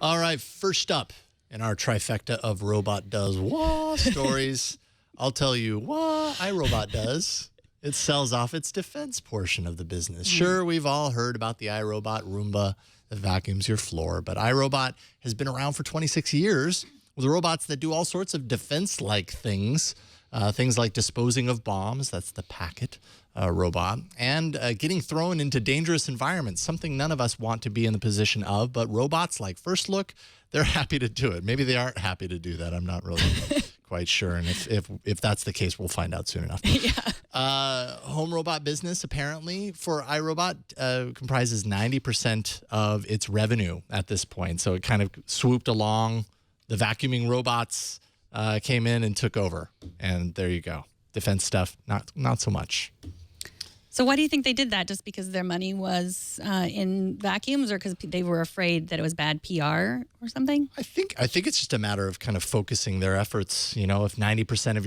All right, first up in our trifecta of Robot Does What stories, I'll tell you what iRobot does. It sells off its defense portion of the business. Sure, we've all heard about the iRobot Roomba that vacuums your floor, but iRobot has been around for 26 years with robots that do all sorts of defense-like things. Things like disposing of bombs, that's the packet robot, and getting thrown into dangerous environments, something none of us want to be in the position of, but robots like First Look, they're happy to do it. Maybe they aren't happy to do that. I'm not really quite sure, and if that's the case, we'll find out soon enough. Yeah. Home robot business, apparently, for iRobot comprises 90% of its revenue at this point, so it kind of swooped along. The vacuuming robots came in and took over, and there you go. Defense stuff, not so much. So why do you think they did that? Just because their money was in vacuums, or because they were afraid that it was bad PR or something? I think it's just a matter of kind of focusing their efforts. You know, if 90% of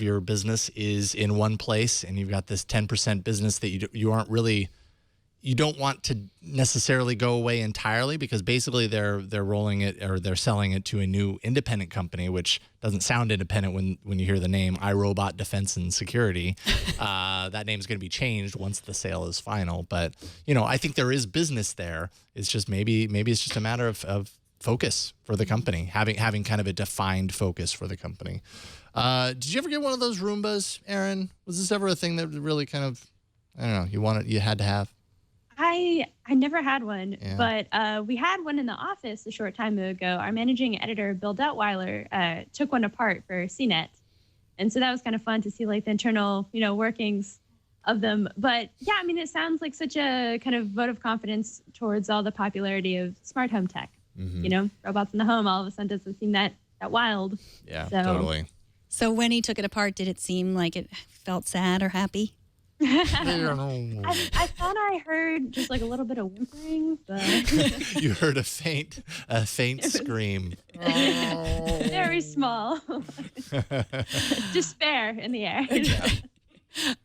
your business is in one place, and you've got this 10% business that you don't want to necessarily go away entirely, because basically they're rolling it, or they're selling it to a new independent company, which doesn't sound independent when you hear the name iRobot Defense and Security. That name's going to be changed once the sale is final. But, you know, I think there is business there. It's just maybe it's just a matter of focus for the company, having kind of a defined focus for the company. Did you ever get one of those Roombas, Aaron? Was this ever a thing that really kind of, I don't know, you had to have? I never had one, Yeah. but we had one in the office a short time ago. Our managing editor, Bill Detweiler, took one apart for CNET. And so that was kind of fun to see like the internal, workings of them. But yeah, I mean, it sounds like such a kind of vote of confidence towards all the popularity of smart home tech. Mm-hmm. Robots in the home all of a sudden doesn't seem that wild. Yeah, So. totally. So when he took it apart, did it seem like it felt sad or happy? I thought I heard just like a little bit of whimpering, but You heard a faint scream. very small. Despair in the air.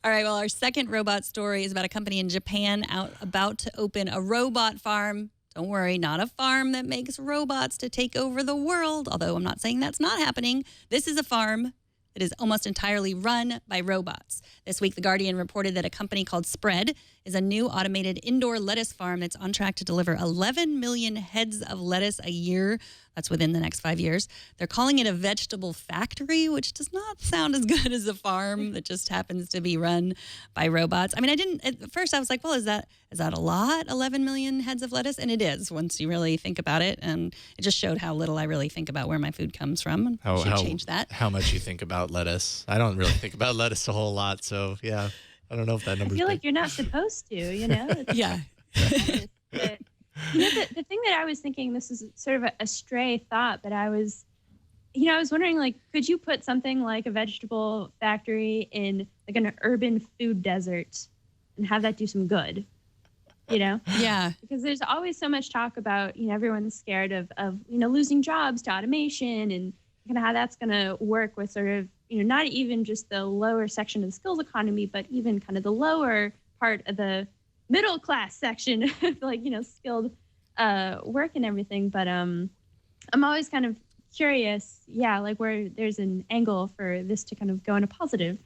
All right, well, our second robot story is about a company in Japan about to open a robot farm. Don't worry, not a farm that makes robots to take over the world, although I'm not saying that's not happening. This is a farm that is almost entirely run by robots. This week, The Guardian reported that a company called Spread is a new automated indoor lettuce farm that's on track to deliver 11 million heads of lettuce a year. That's within the next 5 years. They're calling it a vegetable factory, which does not sound as good as a farm that just happens to be run by robots. I mean, at first I was like, well, is that a lot, 11 million heads of lettuce? And it is, once you really think about it. And it just showed how little I really think about where my food comes from. I should change that. How much you think about lettuce? I don't really think about lettuce a whole lot, so yeah, I don't know if that number's I feel big. like you're not supposed to, It's Yeah. But, the thing that I was thinking, this is sort of a stray thought, but I was wondering, like, could you put something like a vegetable factory in like an urban food desert and have that do some good? Yeah. Because there's always so much talk about, everyone's scared of losing jobs to automation and kind of how that's going to work with sort of, not even just the lower section of the skills economy, but even kind of the lower part of the middle class section of like, skilled work and everything. But I'm always kind of curious, like where there's an angle for this to kind of go in a positive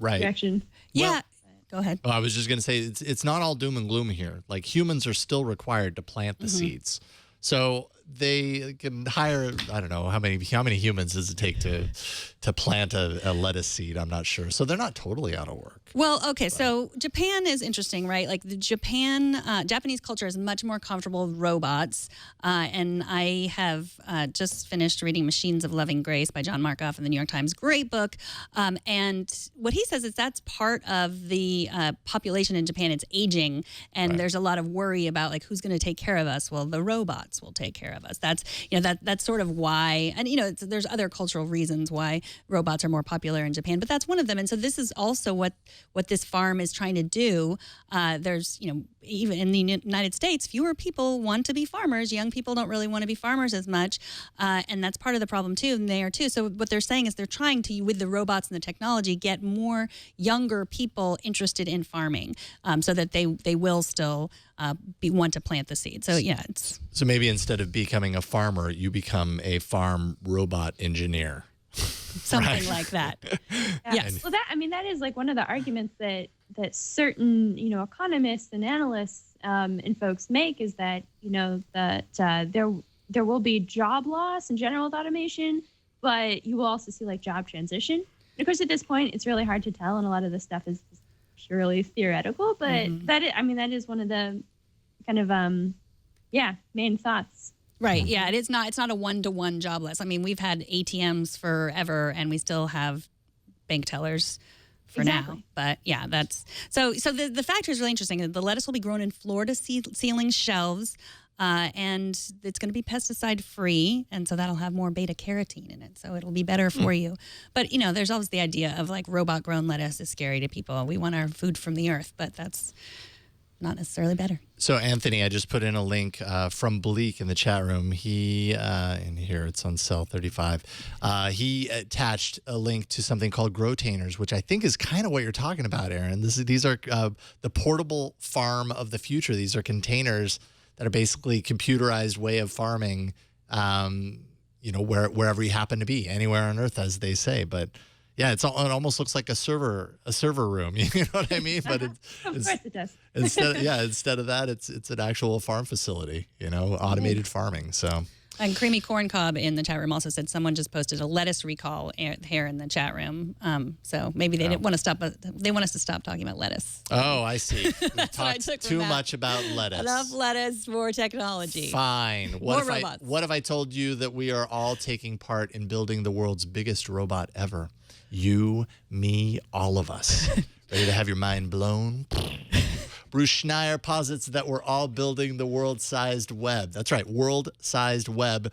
direction. Yeah. Well, go ahead. I was just going to say, it's not all doom and gloom here. Like, humans are still required to plant the seeds. So they can hire, I don't know, how many humans does it take to plant a lettuce seed? I'm not sure. So they're not totally out of work. Well, okay, so Japan is interesting, right? Like the Japanese culture is much more comfortable with robots. And I have just finished reading Machines of Loving Grace by John Markoff in the New York Times. Great book. And what he says is that's part of the population in Japan. It's aging. And there's a lot of worry about like who's going to take care of us. Well, the robots will take care of us. That's, that's sort of why. And, there's other cultural reasons why robots are more popular in Japan, but that's one of them. And so this is also what this farm is trying to do. There's, even in the United States, fewer people want to be farmers. Young people don't really want to be farmers as much. And that's part of the problem too, and they are too. So what they're saying is they're trying to, with the robots and the technology, get more younger people interested in farming so that they will still want to plant the seed. So yeah, it's So maybe instead of becoming a farmer, you become a farm robot engineer. something like that. Yeah. Yes. Well, that is like one of the arguments that certain economists and analysts and folks make is that that there will be job loss in general with automation, but you will also see like job transition. And of course, at this point, it's really hard to tell, and a lot of this stuff is just purely theoretical. But that is one of the kind of main thoughts. Right. Yeah. It's not a one-to-one job loss. I mean, we've had ATMs forever, and we still have bank tellers for now. But yeah, that's so the factor is really interesting. The lettuce will be grown in floor-to-ceiling shelves, and it's going to be pesticide-free, and so that'll have more beta-carotene in it, so it'll be better for you. But there's always the idea of like robot-grown lettuce is scary to people. We want our food from the earth, but that's not necessarily better. So Anthony, I just put in a link from Bleak in the chat room. He, and here it's on cell 35. He attached a link to something called Growtainers, which I think is kind of what you're talking about, Aaron. These are the portable farm of the future. These are containers that are basically computerized way of farming, wherever you happen to be, anywhere on Earth, as they say. But yeah, it almost looks like a server room. You know what I mean? But Of course it does. instead of that, it's an actual farm facility. Automated farming. So. And Creamy Corn Cob in the chat room also said someone just posted a lettuce recall here in the chat room. So maybe they didn't want to stop, but they want us to stop talking about lettuce. Oh, I see. We talked too much about lettuce. Enough lettuce, more technology. Fine. More robots. What if I told you that we are all taking part in building the world's biggest robot ever? You, me, all of us. Ready to have your mind blown? Bruce Schneier posits that we're all building the world-sized web. That's right. World-sized web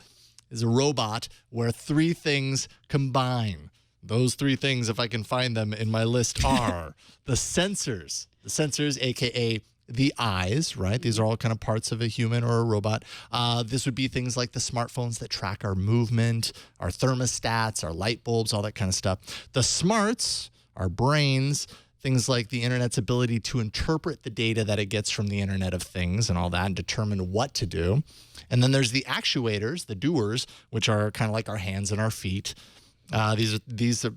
is a robot where three things combine. Those three things, if I can find them in my list, are the sensors. The sensors, a.k.a. the eyes, right? These are all kind of parts of a human or a robot. This would be things like the smartphones that track our movement, our thermostats, our light bulbs, all that kind of stuff. The smarts, our brains, things like the internet's ability to interpret the data that it gets from the Internet of Things and all that and determine what to do. And then there's the actuators, the doers, which are kind of like our hands and our feet. These are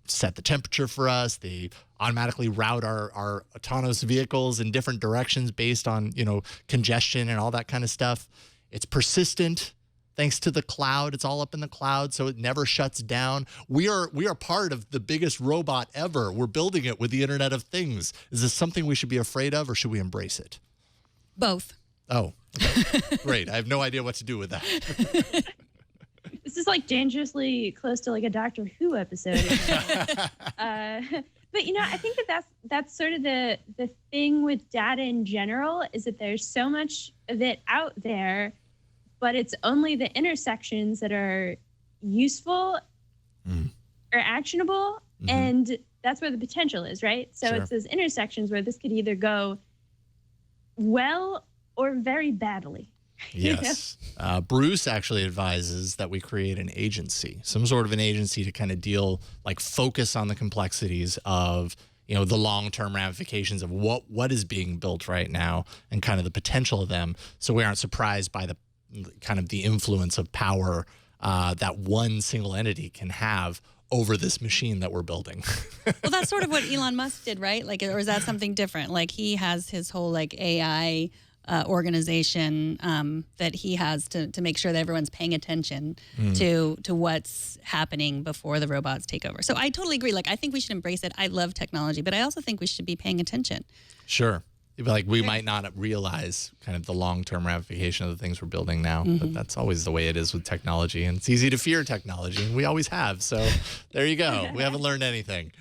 set the temperature for us. They automatically route our autonomous vehicles in different directions based on congestion and all that kind of stuff. It's persistent thanks to the cloud. It's all up in the cloud, so it never shuts down. We are part of the biggest robot ever. We're building it with the Internet of Things. Is this something we should be afraid of, or should we embrace it? Both. Oh, okay. Great. I have no idea what to do with that. This is like dangerously close to like a Doctor Who episode. But I think that's sort of the thing with data in general, is that there's so much of it out there, but it's only the intersections that are useful or actionable, and that's where the potential is, right? So Sure. It's those intersections where this could either go well or very badly. Yes. Bruce actually advises that we create an agency, some sort of an agency to kind of focus on the complexities of, the long-term ramifications of what is being built right now and kind of the potential of them. So we aren't surprised by the kind of the influence of power that one single entity can have over this machine that we're building. Well, that's sort of what Elon Musk did, right? Like, or is that something different? Like, he has his whole AI organization that he has to make sure that everyone's paying attention to what's happening before the robots take over. So I totally agree. Like, I think we should embrace it. I love technology, but I also think we should be paying attention. Sure. Like, we might not realize kind of the long-term ramification of the things we're building now, but that's always the way it is with technology. And it's easy to fear technology, and we always have. So there you go. We haven't learned anything.